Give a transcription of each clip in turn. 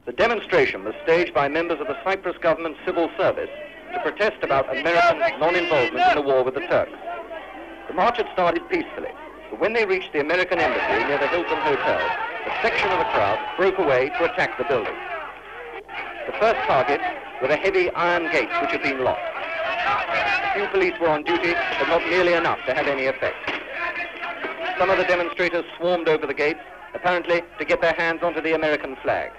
The demonstration was staged by members of the Cyprus government civil service to protest about American non-involvement in the war with the Turks. The march had started peacefully, but when they reached the American embassy near the Hilton Hotel, a section of the crowd broke away to attack the building. The first target were the heavy iron gates which had been locked. Few police were on duty, but not nearly enough to have any effect. Some of the demonstrators swarmed over the gates, apparently to get their hands onto the American flag.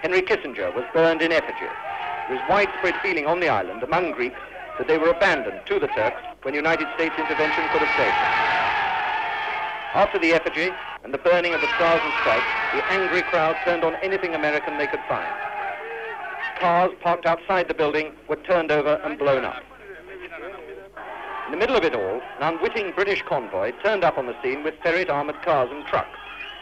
Henry Kissinger was burned in effigy. There was widespread feeling on the island among Greeks that they were abandoned to the Turks when United States intervention could have saved them. After the effigy and the burning of the Stars and Stripes, the angry crowd turned on anything American they could find. Cars parked outside the building were turned over and blown up. In the middle of it all, an unwitting British convoy turned up on the scene with ferret armoured cars and trucks,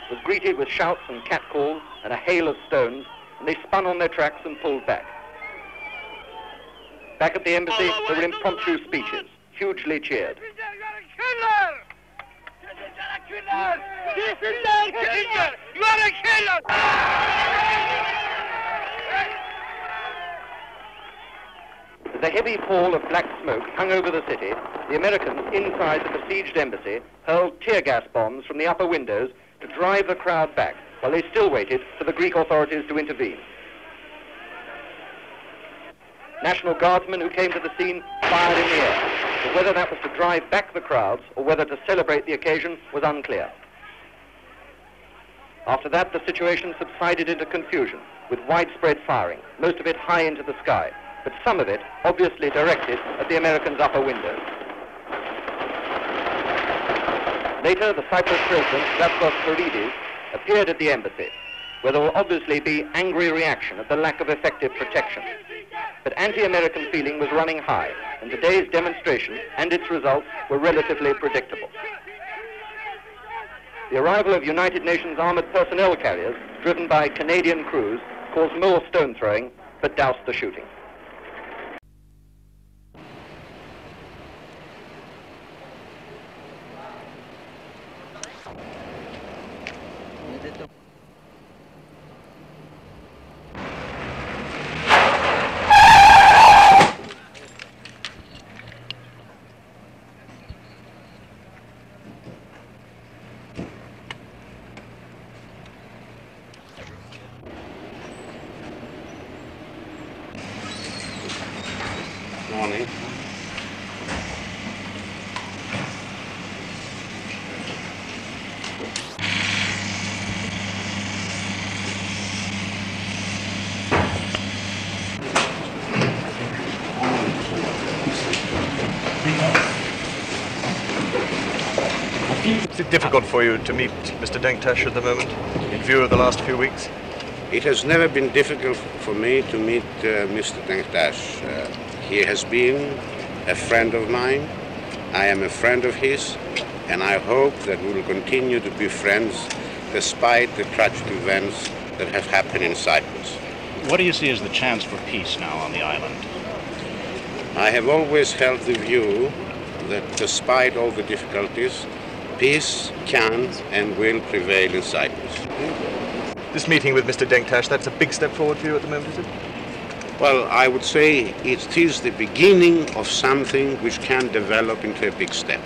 was greeted with shouts and catcalls and a hail of stones, and they spun on their tracks and pulled back. Back at the embassy, there were impromptu speeches, hugely cheered. As a heavy pall of black smoke hung over the city, the Americans inside the besieged embassy hurled tear gas bombs from the upper windows to drive the crowd back, while they still waited for the Greek authorities to intervene. National Guardsmen who came to the scene fired in the air, but whether that was to drive back the crowds or whether to celebrate the occasion was unclear. After that, the situation subsided into confusion, with widespread firing, most of it high into the sky, but some of it obviously directed at the Americans' upper windows. Later, the Cyprus president, Clerides, appeared at the embassy, where there will obviously be angry reaction at the lack of effective protection. But anti-American feeling was running high, and today's demonstration and its results were relatively predictable. The arrival of United Nations armoured personnel carriers, driven by Canadian crews, caused more stone throwing, but doused the shooting. Morning. Is it difficult for you to meet Mr. Denktaş at the moment, in view of the last few weeks? It has never been difficult for me to meet Mr. Denktaş. He has been a friend of mine, I am a friend of his, and I hope that we will continue to be friends despite the tragic events that have happened in Cyprus. What do you see as the chance for peace now on the island? I have always held the view that despite all the difficulties, peace can and will prevail in Cyprus. This meeting with Mr. Denktaş, that's a big step forward for you at the moment, is it? Well, I would say it is the beginning of something which can develop into a big step.